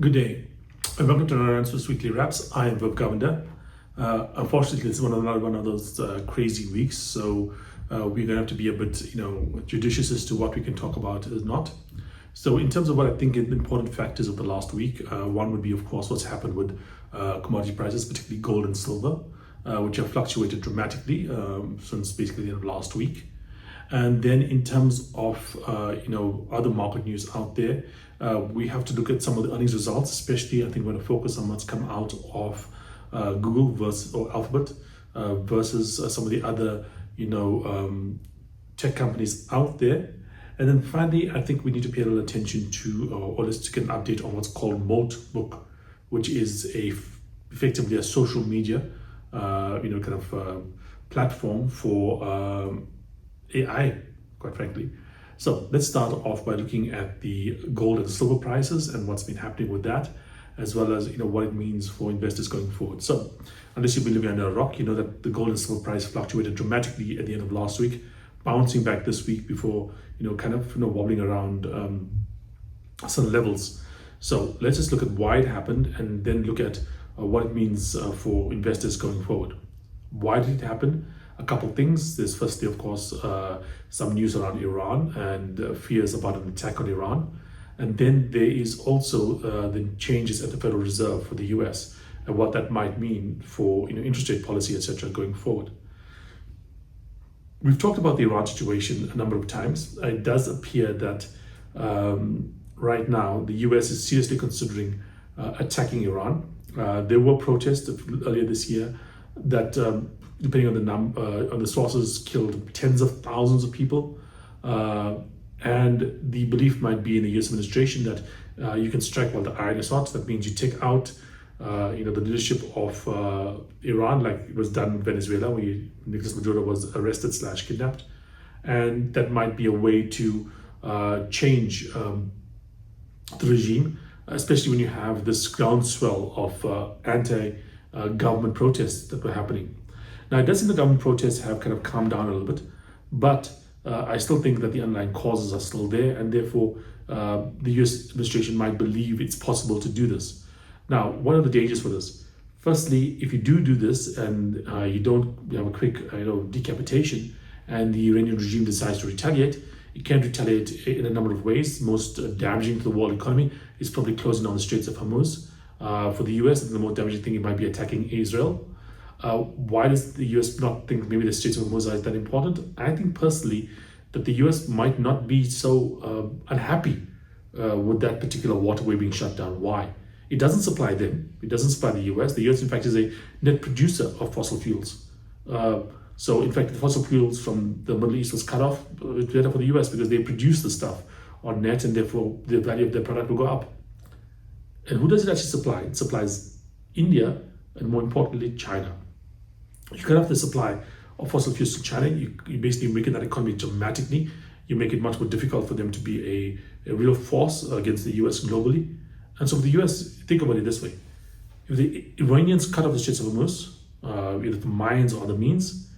Good day, and welcome to another Swiss Weekly Wraps. I am Web Governor. Unfortunately, it's another one of those crazy weeks, so we're gonna have to be a bit, judicious as to what we can talk about and not. So, in terms of what I think are the important factors of the last week, one would be, of course, what's happened with commodity prices, particularly gold and silver, which have fluctuated dramatically since basically the end of last week. And then in terms of other market news out there, we have to look at some of the earnings results, especially I think we're going to focus on what's come out of Google versus or Alphabet versus some of the other tech companies out there. And then finally, I think we need to pay a little attention to, or let's get an update on what's called Book, which is effectively a social media platform for AI, quite frankly. So let's start off by looking at the gold and silver prices and what's been happening with that, as well as what it means for investors going forward. So unless you've been living under a rock, you know that the gold and silver price fluctuated dramatically at the end of last week, bouncing back this week before wobbling around some levels. So let's just look at why it happened and then look at what it means for investors going forward. Why did it happen? A couple of things. There's firstly, of course, some news around Iran and fears about an attack on Iran. And then there is also the changes at the Federal Reserve for the US and what that might mean for interest rate policy, etc., going forward. We've talked about the Iran situation a number of times. It does appear that right now the US is seriously considering attacking Iran. There were protests earlier this year that depending on the sources, killed tens of thousands of people. And the belief might be in the US administration that you can strike while the iron is hot. That means you take out the leadership of Iran, like it was done in Venezuela, where Nicolas Maduro was arrested / kidnapped. And that might be a way to change the regime, especially when you have this groundswell of anti-government protests that were happening. Now, it does seem the government protests have kind of calmed down a little bit, but I still think that the underlying causes are still there, and therefore the US administration might believe it's possible to do this. Now, what are the dangers for this? Firstly, if you do this and you don't have a quick decapitation and the Iranian regime decides to retaliate, it can retaliate in a number of ways. Most damaging to the world economy is probably closing down the Straits of Hormuz. For the US, the most damaging thing, it might be attacking Israel. Why does the US not think maybe the Straits of Hormuz is that important? I think personally that the US might not be so unhappy with that particular waterway being shut down. Why? It doesn't supply them. It doesn't supply the US. The US, in fact, is a net producer of fossil fuels. So, in fact, the fossil fuels from the Middle East was cut off. It's better for the US because they produce the stuff on net, and therefore the value of their product will go up. And who does it actually supply? It supplies India and, more importantly, China. You cut off the supply of fossil fuels to China, you basically weaken that economy dramatically. You make it much more difficult for them to be a real force against the US globally. And so for the US, think about it this way. If the Iranians cut off the Straits of Hormuz, either the mines or the means,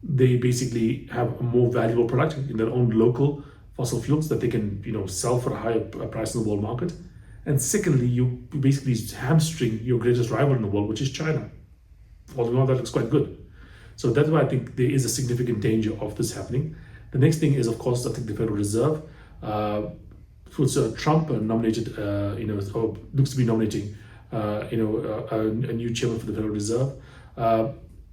they basically have a more valuable product in their own local fossil fuels that they can sell for a higher price in the world market. And secondly, you basically hamstring your greatest rival in the world, which is China. All in all, that looks quite good. So that's why I think there is a significant danger of this happening. The next thing is, of course, I think the Federal Reserve. Trump nominated, or looks to be nominating, a new chairman for the Federal Reserve.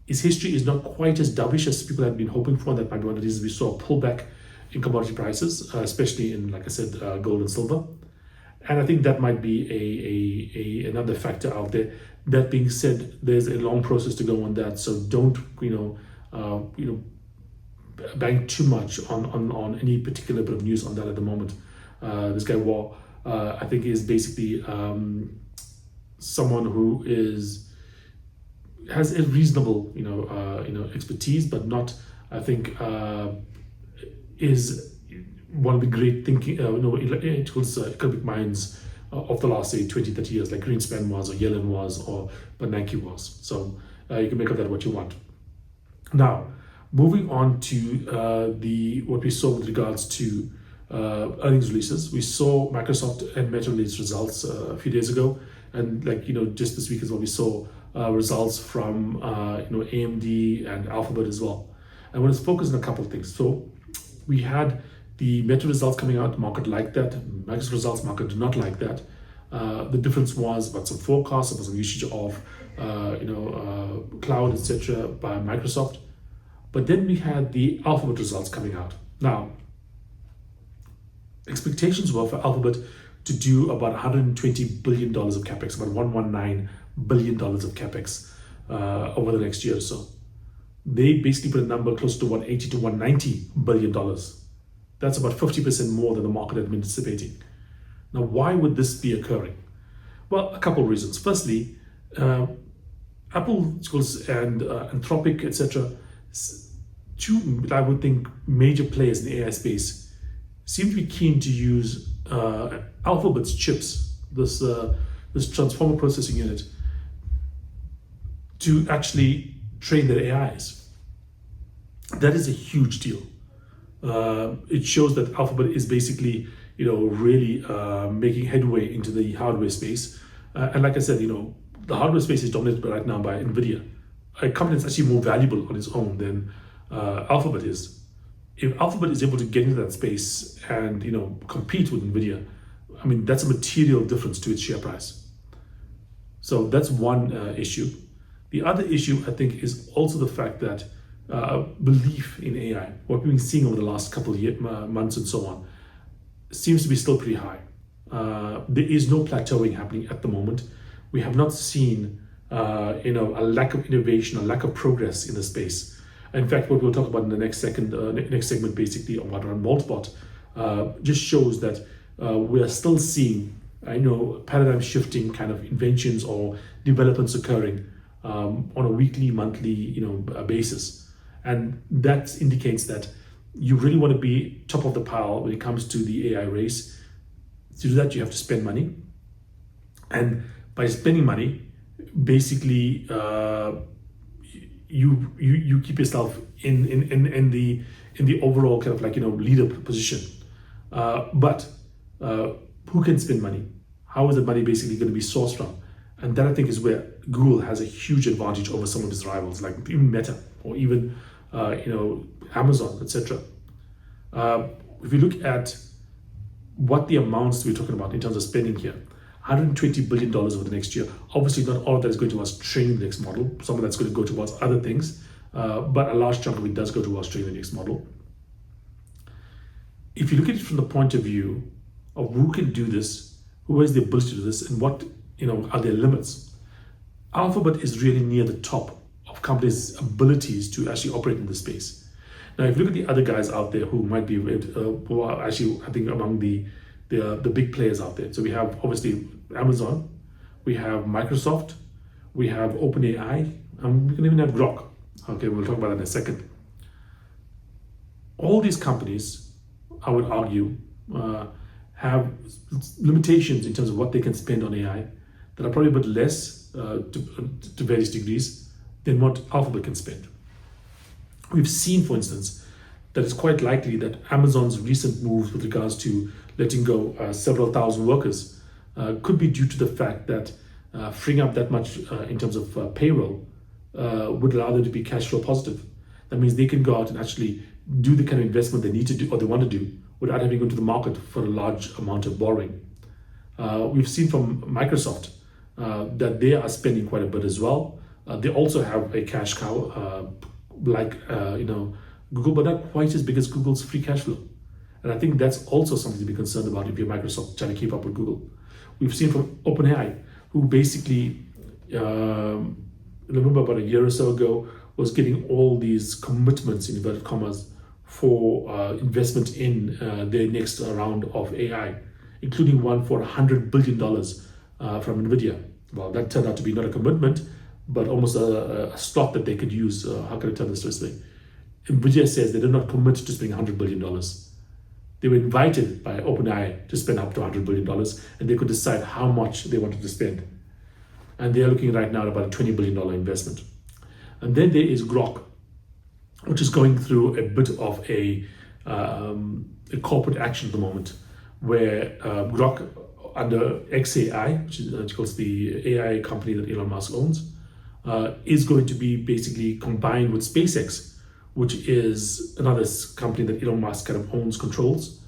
His history is not quite as dovish as people had been hoping for. That might be one of the reasons we saw a pullback in commodity prices, especially in, like I said, gold and silver. And I think that might be another factor out there. That being said, there's a long process to go on that, so don't bank too much on any particular bit of news on that at the moment. This guy War, I think, is basically someone who has a reasonable expertise, but not, I think, is one of the great economic minds of the last, say, 20, 30 years, like Greenspan was, or Yellen was, or Bernanke was. So you can make of that what you want. Now, moving on to what we saw with regards to earnings releases. We saw Microsoft and Meta release results a few days ago, and just this week as well, we saw results from AMD and Alphabet as well. And when it's focused on a couple of things, so we had the Meta results coming out, market liked that. Microsoft results, market did not like that. The difference was about some forecasts, about some usage of cloud, etc. by Microsoft. But then we had the Alphabet results coming out. Now, expectations were for Alphabet to do about $120 billion of capex, about $119 billion of capex over the next year or so. They basically put a number close to $180 to $190 billion. That's about 50% more than the market had been anticipating. Now, why would this be occurring? Well, a couple of reasons. Firstly, Apple and Anthropic, etc., two, I would think, major players in the AI space seem to be keen to use Alphabet's chips, this transformer processing unit, to actually train their AIs. That is a huge deal. It shows that Alphabet is basically, really making headway into the hardware space. And like I said, the hardware space is dominated right now by NVIDIA. A company that's actually more valuable on its own than Alphabet is. If Alphabet is able to get into that space and compete with NVIDIA, I mean, that's a material difference to its share price. So that's one issue. The other issue, I think, is also the fact that belief in AI, what we've been seeing over the last couple of months and so on, seems to be still pretty high. There is no plateauing happening at the moment. We have not seen a lack of innovation, a lack of progress in the space. In fact, what we'll talk about in the next segment, basically, about Maltbot, just shows that we are still seeing, paradigm shifting kind of inventions or developments occurring on a weekly, monthly, basis. And that indicates that you really want to be top of the pile when it comes to the AI race. To do that, you have to spend money. And by spending money, basically, you keep yourself in the overall kind of leader position. But who can spend money? How is the money basically going to be sourced from? And that, I think, is where Google has a huge advantage over some of its rivals, like even Meta or even Amazon, etc. If you look at what the amounts we're talking about in terms of spending here, $120 billion over the next year. Obviously, not all of that is going towards training the next model. Some of that's going to go towards other things, but a large chunk of it does go towards training the next model. If you look at it from the point of view of who can do this, who has the ability to do this, and what are their limits, Alphabet is really near the top of companies' abilities to actually operate in this space. Now, if you look at the other guys out there who might be, who are actually, I think, among the big players out there. So we have obviously Amazon, we have Microsoft, we have OpenAI, and we can even have Grok. Okay, we'll talk about that in a second. All these companies, I would argue, have limitations in terms of what they can spend on AI that are probably a bit less to various degrees than what Alphabet can spend. We've seen, for instance, that it's quite likely that Amazon's recent moves with regards to letting go several thousand workers could be due to the fact that freeing up that much in terms of payroll would allow them to be cash flow positive. That means they can go out and actually do the kind of investment they need to do or they want to do without having to go to the market for a large amount of borrowing. We've seen from Microsoft that they are spending quite a bit as well. They also have a cash cow like Google, but not quite as big as Google's free cash flow. And I think that's also something to be concerned about if you're Microsoft trying to keep up with Google. We've seen from OpenAI, who basically, remember about a year or so ago, was getting all these commitments, in inverted commas, for investment in their next round of AI, including one for $100 billion from NVIDIA. Well, that turned out to be not a commitment, but almost a slot that they could use. How can I tell this this way? NVIDIA says they did not commit to spending $100 billion. They were invited by OpenAI to spend up to $100 billion, and they could decide how much they wanted to spend. And they are looking right now at about a $20 billion investment. And then there is Grok, which is going through a bit of a a corporate action at the moment, where Grok under XAI, which is of course the AI company that Elon Musk owns, is going to be basically combined with SpaceX, which is another company that Elon Musk kind of owns, controls,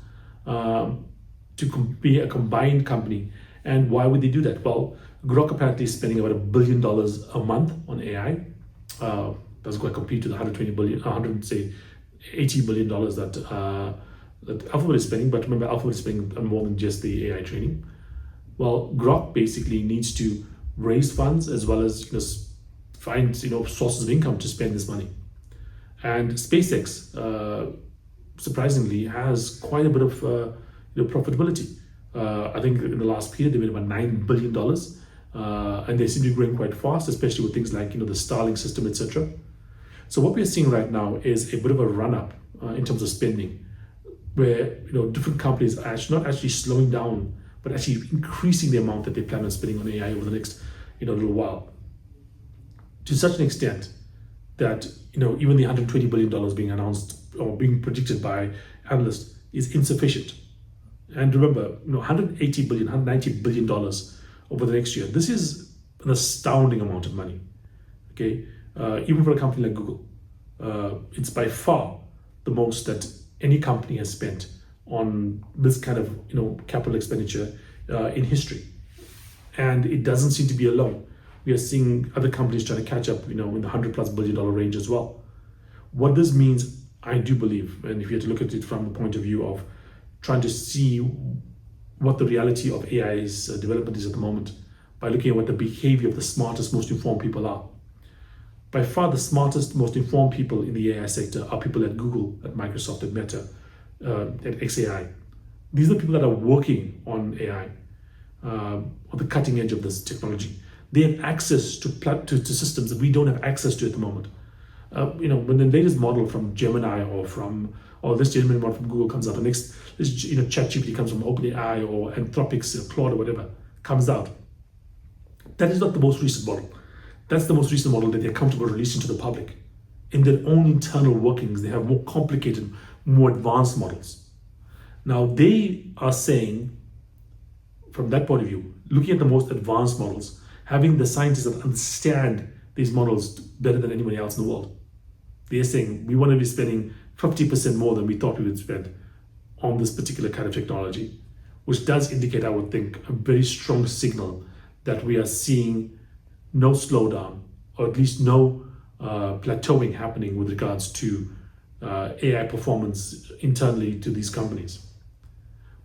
to be a combined company. And why would they do that? Well, Grok apparently is spending about $1 billion a month on AI. That's going to compete to the $180 billion that Alphabet is spending. But remember, Alphabet is spending more than just the AI training. Well, Grok basically needs to raise funds as well as find sources of income to spend this money. And SpaceX, surprisingly, has quite a bit of profitability. I think in the last period they made about $9 billion, and they seem to be growing quite fast, especially with things like the Starlink system, etc. So what we're seeing right now is a bit of a run up in terms of spending, where different companies are not actually slowing down, but actually increasing the amount that they plan on spending on AI over the next little while, to such an extent that even the $120 billion being announced or being predicted by analysts is insufficient. And remember, $180 billion, $190 billion over the next year. This is an astounding amount of money. Okay, even for a company like Google, it's by far the most that any company has spent on this kind of capital expenditure in history, and it doesn't seem to be alone. We are seeing other companies trying to catch up, in the $100+ billion range as well. What this means, I do believe, and if you had to look at it from the point of view of trying to see what the reality of AI's development is at the moment, by looking at what the behavior of the smartest, most informed people are. By far the smartest, most informed people in the AI sector are people at Google, at Microsoft, at Meta, at XAI. These are the people that are working on AI, on the cutting edge of this technology. They have access to systems that we don't have access to at the moment. When the latest model from Gemini or this Gemini model from Google comes out, the next ChatGPT comes from OpenAI or Anthropic's Claude or whatever comes out, that is not the most recent model. That's the most recent model that they're comfortable releasing to the public. In their own internal workings, they have more complicated, more advanced models. Now they are saying, from that point of view, looking at the most advanced models, having the scientists that understand these models better than anybody else in the world, they're saying we want to be spending 50% more than we thought we would spend on this particular kind of technology, which does indicate, I would think, a very strong signal that we are seeing no slowdown, or at least no plateauing happening with regards to AI performance internally to these companies.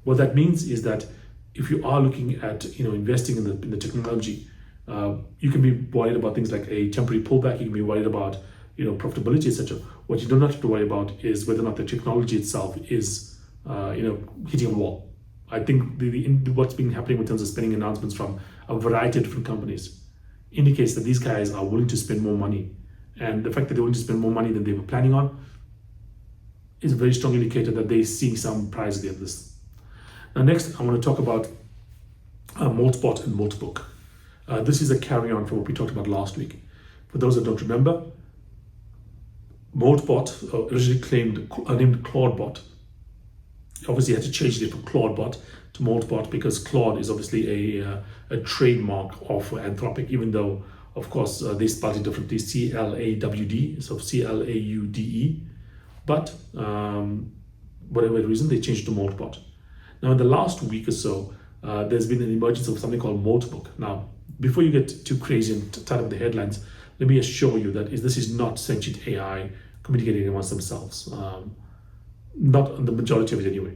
What that means is that if you are looking at investing in the technology, you can be worried about things like a temporary pullback. You can be worried about profitability, etc. What you don't have to worry about is whether or not the technology itself is hitting a wall. I think what's been happening in terms of spending announcements from a variety of different companies indicates that these guys are willing to spend more money, and the fact that they're willing to spend more money than they were planning on is a very strong indicator that they're seeing some price at this. Now next, I want to talk about Moltbot and Moltbook. This is a carry-on from what we talked about last week. For those that don't remember, Moltbot originally named Claudebot. Obviously had to change it from Claudebot to Moltbot because Claude is obviously a trademark of Anthropic, even though, of course, they spelled it differently, C-L-A-W-D, so C-L-A-U-D-E. But whatever the reason, they changed it to Moltbot. Now, in the last week or so, there's been an emergence of something called Moltbook. Now, before you get too crazy and tied up with the headlines, let me assure you that this is not sentient AI communicating amongst themselves. Not the majority of it anyway.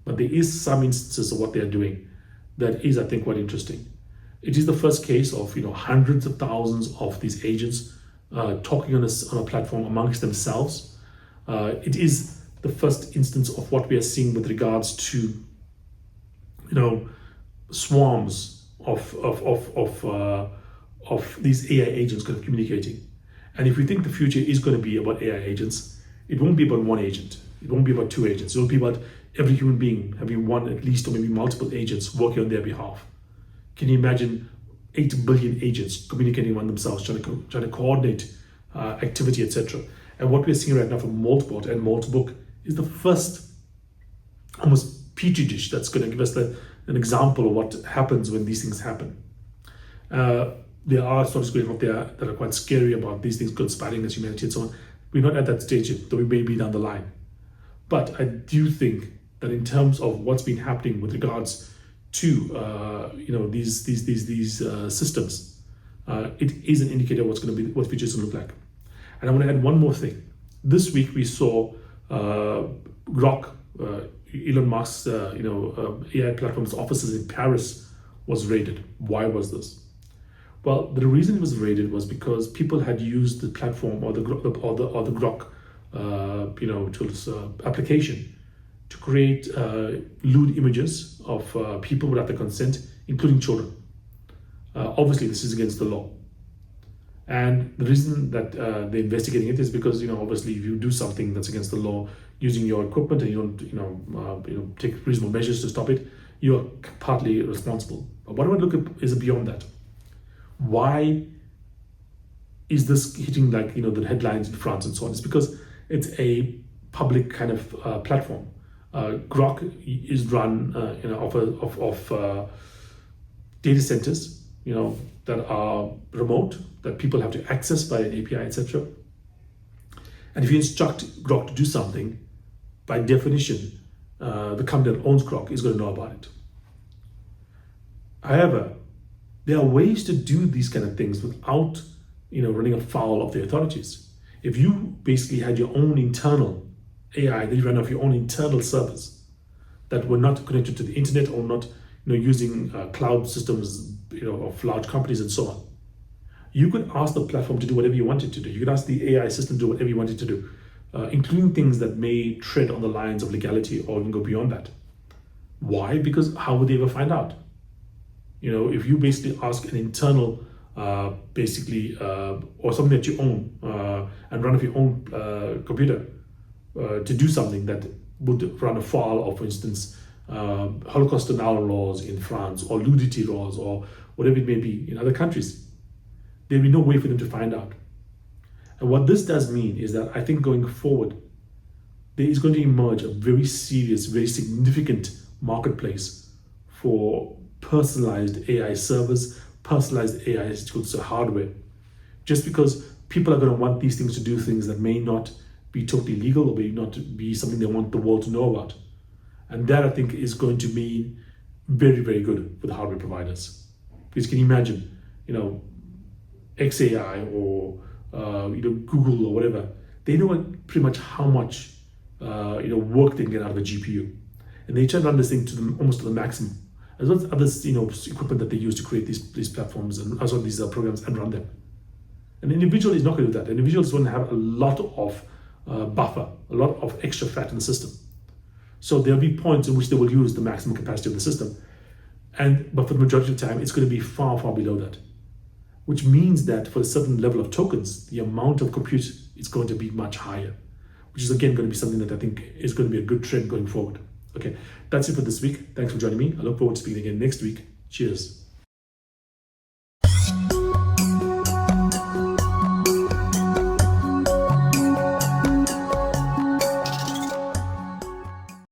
But there is some instances of what they are doing that is, I think, quite interesting. It is the first case of hundreds of thousands of these agents talking on a platform amongst themselves. It is the first instance of what we are seeing with regards to swarms of these AI agents kind of communicating. And if we think the future is going to be about AI agents, it won't be about one agent. It won't be about two agents. It will be about every human being having one at least, or maybe multiple agents working on their behalf. Can you imagine 8 billion agents communicating among themselves, trying to coordinate activity, etc. And what we're seeing right now from Moltbot and Moltbook is the first almost petri dish that's going to give us an example of what happens when these things happen. There are stories going out there that are quite scary about these things conspiring against humanity and so on. We're not at that stage yet, though we may be down the line. But I do think that in terms of what's been happening with regards to these systems, it is an indicator of what's going to be, what future's going to look like. And I want to add one more thing. This week we saw Grok, Elon Musk's AI platform's offices in Paris was raided. Why was this? Well, the reason it was raided was because people had used the platform or the Grok tools application to create lewd images of people without their consent, including children. Obviously, this is against the law. And the reason that they're investigating it is because, obviously, if you do something that's against the law using your equipment and you don't, take reasonable measures to stop it, you're partly responsible. But what I want to look at is beyond that. Why is this hitting the headlines in France and so on? It's because it's a public kind of platform. Grok is run off data centers, that are remote, that people have to access by an API, etc. And if you instruct Grok to do something, by definition, the company that owns Grok is going to know about it. However, there are ways to do these kind of things without, running afoul of the authorities. If you basically had your own internal AI that you ran off your own internal servers that were not connected to the internet or not, using cloud systems, of large companies and so on, you could ask the platform to do whatever you wanted to do. You could ask the AI system to do whatever you wanted to do, including things that may tread on the lines of legality or even go beyond that. Why? Because how would they ever find out? If you basically ask an internal, or something that you own and run off your own computer to do something that would run afoul of, for instance, Holocaust denial laws in France or nudity laws or whatever it may be in other countries, there'll be no way for them to find out. And what this does mean is that I think going forward, there is going to emerge a very serious, very significant marketplace for personalized AI servers, personalized AI tools, so hardware. Just because people are going to want these things to do things that may not be totally legal or may not be something they want the world to know about. And that, I think, is going to mean very, very good for the hardware providers. Because can you imagine, XAI or Google or whatever, they know pretty much how much work they can get out of a GPU, and they try to run this thing to almost to the maximum, as well as others equipment that they use to create these platforms and as well these programs and run them. An individual is not going to do that. An individual is going to have a lot of buffer, a lot of extra fat in the system. So there'll be points in which they will use the maximum capacity of the system, but for the majority of the time, it's going to be far, far below that. Which means that for a certain level of tokens, the amount of compute is going to be much higher, which is again going to be something that I think is going to be a good trend going forward. Okay, that's it for this week. Thanks for joining me. I look forward to speaking again next week. Cheers.